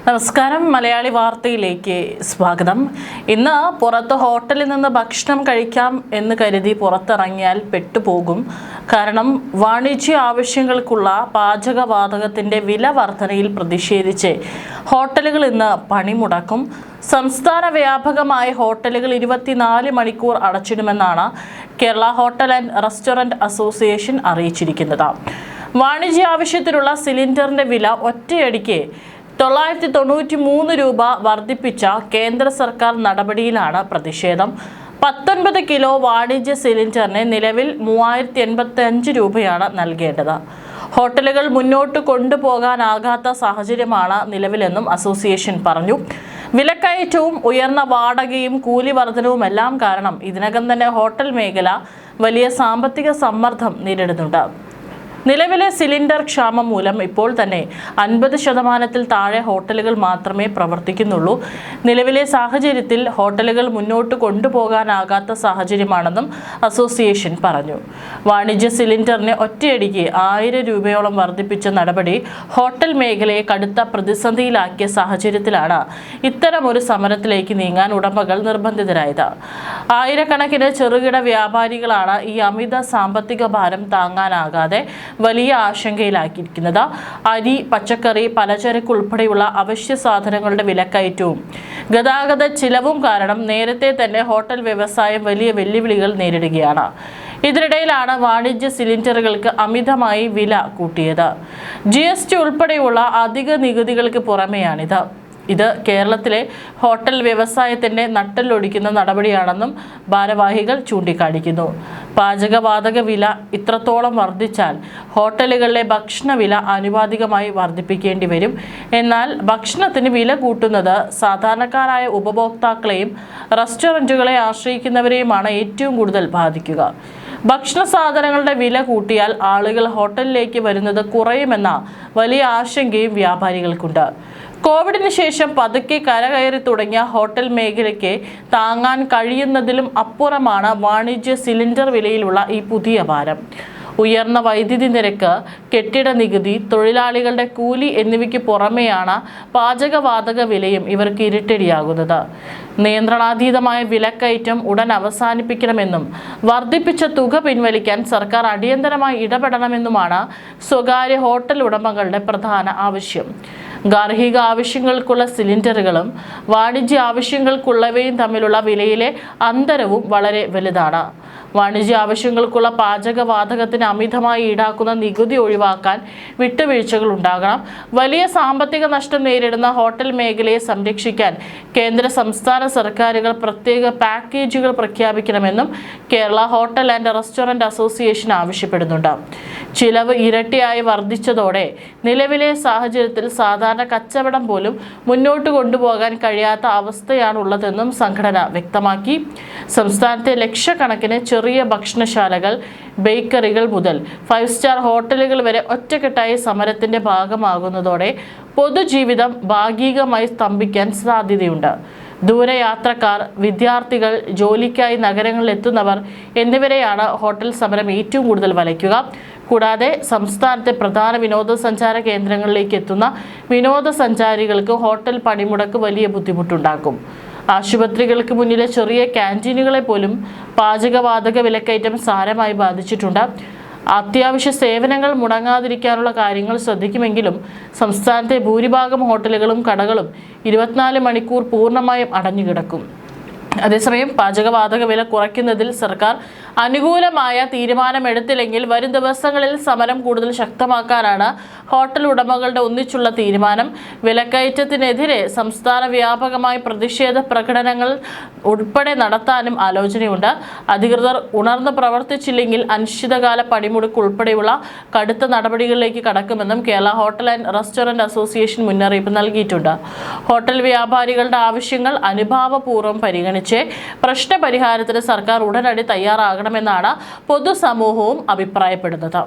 നമസ്കാരം, മലയാളി വാർത്തയിലേക്ക് സ്വാഗതം. ഇന്ന് പുറത്ത് ഹോട്ടലിൽ നിന്ന് ഭക്ഷണം കഴിക്കാം എന്ന് കരുതി പുറത്തിറങ്ങിയാൽ പെട്ടുപോകും. കാരണം വാണിജ്യ ആവശ്യങ്ങൾക്കുള്ള പാചകവാതകത്തിൻ്റെ വില വർധനയിൽ പ്രതിഷേധിച്ച് ഹോട്ടലുകൾ ഇന്ന് പണിമുടക്കും. സംസ്ഥാന വ്യാപകമായ ഹോട്ടലുകൾ 24 മണിക്കൂർ അടച്ചിടുമെന്നാണ് Kerala hotel and restaurant association അറിയിച്ചിരിക്കുന്നത്. വാണിജ്യ ആവശ്യത്തിനുള്ള സിലിണ്ടറിൻ്റെ വില ഒറ്റയടിക്ക് 993 രൂപ വർദ്ധിപ്പിച്ച കേന്ദ്ര സർക്കാർ നടപടിയിലാണ് പ്രതിഷേധം. 19 കിലോ വാണിജ്യ സിലിണ്ടറിന് നിലവിൽ 3085 രൂപയാണ് നൽകേണ്ടത്. ഹോട്ടലുകൾ മുന്നോട്ട് കൊണ്ടുപോകാനാകാത്ത സാഹചര്യമാണ് നിലവിലെന്നും അസോസിയേഷൻ പറഞ്ഞു. വിലക്കയറ്റവും ഉയർന്ന വാടകയും കൂലി വർധനവുമെല്ലാം കാരണം ഇതിനകം തന്നെ ഹോട്ടൽ മേഖല വലിയ സാമ്പത്തിക സമ്മർദ്ദം നേരിടുന്നുണ്ട്. നിലവിലെ സിലിണ്ടർ ക്ഷാമം മൂലം ഇപ്പോൾ തന്നെ 50% താഴെ ഹോട്ടലുകൾ മാത്രമേ പ്രവർത്തിക്കുന്നുള്ളൂ. നിലവിലെ സാഹചര്യത്തിൽ ഹോട്ടലുകൾ മുന്നോട്ട് കൊണ്ടുപോകാനാകാത്ത സാഹചര്യമാണെന്നും അസോസിയേഷൻ പറഞ്ഞു. വാണിജ്യ സിലിണ്ടറിന് ഒറ്റയടിക്ക് 1000 രൂപയോളം വർദ്ധിപ്പിച്ച നടപടി ഹോട്ടൽ മേഖലയെ കടുത്ത പ്രതിസന്ധിയിലാക്കിയ സാഹചര്യത്തിലാണ് ഇത്തരമൊരു സമരത്തിലേക്ക് നീങ്ങാൻ ഉടമകൾ നിർബന്ധിതരായത്. ആയിരക്കണക്കിന് ചെറുകിട വ്യാപാരികളാണ് ഈ അമിത സാമ്പത്തിക ഭാരം താങ്ങാനാകാതെ വലിയ ആശങ്കയിലാക്കിയിരിക്കുന്നത്. അരി, പച്ചക്കറി, പലചരക്ക് ഉൾപ്പെടെയുള്ള അവശ്യ സാധനങ്ങളുടെ വിലക്കയറ്റവും ഗതാഗത ചിലവും കാരണം നേരത്തെ തന്നെ ഹോട്ടൽ വ്യവസായം വലിയ വെല്ലുവിളികൾ നേരിടുകയാണ്. ഇതിനിടയിലാണ് വാണിജ്യ സിലിണ്ടറുകൾക്ക് അമിതമായി വില കൂട്ടിയത്. GST ഉൾപ്പെടെയുള്ള അധിക നികുതികൾക്ക് പുറമെയാണിത്. ഇത് കേരളത്തിലെ ഹോട്ടൽ വ്യവസായത്തിൻ്റെ നട്ടെല്ലൊടിക്കുന്ന നടപടിയാണെന്നും ഭാരവാഹികൾ ചൂണ്ടിക്കാണിക്കുന്നു. പാചകവാതക വില ഇത്രത്തോളം വർദ്ധിച്ചാൽ ഹോട്ടലുകളിലെ ഭക്ഷണവില ആനുപാതികമായി വർദ്ധിപ്പിക്കേണ്ടി വരും. എന്നാൽ ഭക്ഷണത്തിന് വില കൂട്ടുന്നത് സാധാരണക്കാരായ ഉപഭോക്താക്കളെയും റെസ്റ്റോറൻറ്റുകളെ ആശ്രയിക്കുന്നവരെയുമാണ് ഏറ്റവും കൂടുതൽ ബാധിക്കുക. ഭക്ഷണ സാധനങ്ങളുടെ വില കൂട്ടിയാൽ ആളുകൾ ഹോട്ടലിലേക്ക് വരുന്നത് കുറയുമെന്ന വലിയ ആശങ്കയും വ്യാപാരികൾക്കുണ്ട്. കോവിഡിന് ശേഷം പതുക്കെ കരകയറി തുടങ്ങിയ ഹോട്ടൽ മേഖലയ്ക്ക് താങ്ങാൻ കഴിയുന്നതിലും അപ്പുറമാണ് വാണിജ്യ സിലിണ്ടർ വിലയിലുള്ള ഈ പുതിയ ഭാരം. ഉയർന്ന വൈദ്യുതി നിരക്ക്, കെട്ടിട നികുതി, തൊഴിലാളികളുടെ കൂലി എന്നിവയ്ക്ക് പുറമെയാണ് പാചകവാതക വിലയും ഇവർക്ക് ഇരട്ടടിയാകുന്നത്. നിയന്ത്രണാതീതമായ വിലക്കയറ്റം ഉടൻ അവസാനിപ്പിക്കണമെന്നും വർദ്ധിപ്പിച്ച തുക പിൻവലിക്കാൻ സർക്കാർ അടിയന്തരമായി ഇടപെടണമെന്നുമാണ് സ്വകാര്യ ഹോട്ടൽ ഉടമകളുടെ പ്രധാന ആവശ്യം. ഗാർഹിക ആവശ്യങ്ങൾക്കുള്ള സിലിണ്ടറുകളും വാണിജ്യ ആവശ്യങ്ങൾക്കുള്ളവയും തമ്മിലുള്ള വിലയിലെ അന്തരവും വളരെ വലുതാണ്. വാണിജ്യ ആവശ്യങ്ങൾക്കുള്ള പാചകവാതകത്തിന് അമിതമായി ഈടാക്കുന്ന നികുതി ഒഴിവാക്കാൻ വിട്ടുവീഴ്ചകൾ ഉണ്ടാകണം. വലിയ സാമ്പത്തിക നഷ്ടം നേരിടുന്ന ഹോട്ടൽ മേഖലയെ സംരക്ഷിക്കാൻ കേന്ദ്ര സംസ്ഥാന സർക്കാരുകൾ പ്രത്യേക പാക്കേജുകൾ പ്രഖ്യാപിക്കണമെന്നും Kerala hotel and restaurant association ആവശ്യപ്പെടുന്നുണ്ട്. ചിലവ് ഇരട്ടിയായി വർദ്ധിച്ചതോടെ നിലവിലെ സാഹചര്യത്തിൽ സാധാരണ കച്ചവടം പോലും മുന്നോട്ട് കൊണ്ടുപോകാൻ കഴിയാത്ത അവസ്ഥയാണുള്ളതെന്നും സംഘടന വ്യക്തമാക്കി. സംസ്ഥാനത്തെ ലക്ഷക്കണക്കിന് ചെറിയ ഭക്ഷണശാലകൾ, ബേക്കറികൾ മുതൽ 5 സ്റ്റാർ ഹോട്ടലുകൾ വരെ ഒറ്റക്കെട്ടായി സമരത്തിന്റെ ഭാഗമാകുന്നതോടെ പൊതുജീവിതം ഭാഗികമായി സ്തംഭിക്കാൻ സാധ്യതയുണ്ട്. ദൂരയാത്രക്കാർ, വിദ്യാർത്ഥികൾ, ജോലിക്കായി നഗരങ്ങളിൽ എത്തുന്നവർ എന്നിവരെയാണ് ഹോട്ടൽ സമരം ഏറ്റവും കൂടുതൽ വലയ്ക്കുക. കൂടാതെ സംസ്ഥാനത്തെ പ്രധാന വിനോദസഞ്ചാര കേന്ദ്രങ്ങളിലേക്ക് എത്തുന്ന വിനോദസഞ്ചാരികൾക്ക് ഹോട്ടൽ പണിമുടക്ക് വലിയ ബുദ്ധിമുട്ടുണ്ടാക്കും. ആശുപത്രികൾക്ക് മുന്നിലെ ചെറിയ ക്യാൻറ്റീനുകളെ പോലും പാചകവാതക വിലക്കയറ്റം സാരമായി ബാധിച്ചിട്ടുണ്ട്. അത്യാവശ്യ സേവനങ്ങൾ മുടങ്ങാതിരിക്കാനുള്ള കാര്യങ്ങൾ ശ്രദ്ധിക്കുമെങ്കിലും സംസ്ഥാനത്തെ ഭൂരിഭാഗം ഹോട്ടലുകളും കടകളും 24 മണിക്കൂർ പൂർണ്ണമായും അടഞ്ഞുകിടക്കും. അതേസമയം പാചകവാതക വില കുറയ്ക്കുന്നതിൽ സർക്കാർ അനുകൂലമായ തീരുമാനമെടുത്തില്ലെങ്കിൽ വരും ദിവസങ്ങളിൽ സമരം കൂടുതൽ ശക്തമാക്കാനാണ് ഹോട്ടൽ ഉടമകളുടെ ഒന്നിച്ചുള്ള തീരുമാനം. വിലക്കയറ്റത്തിനെതിരെ സംസ്ഥാന വ്യാപകമായി പ്രതിഷേധ പ്രകടനങ്ങൾ ഉൾപ്പെടെ നടത്താനും ആലോചനയുണ്ട്. അധികൃതർ ഉണർന്ന് പ്രവർത്തിച്ചില്ലെങ്കിൽ അനിശ്ചിതകാല പണിമുടക്ക് ഉൾപ്പെടെയുള്ള കടുത്ത നടപടികളിലേക്ക് കടക്കുമെന്നും Kerala hotel and restaurant association മുന്നറിയിപ്പ് നൽകിയിട്ടുണ്ട്. ഹോട്ടൽ വ്യാപാരികളുടെ ആവശ്യങ്ങൾ അനുഭാവപൂർവ്വം പരിഗണിച്ച് പ്രശ്നപരിഹാരത്തിന് സർക്കാർ ഉടനടി തയ്യാറാകണമെന്നാണ് പൊതുസമൂഹവും അഭിപ്രായപ്പെടുന്നത്.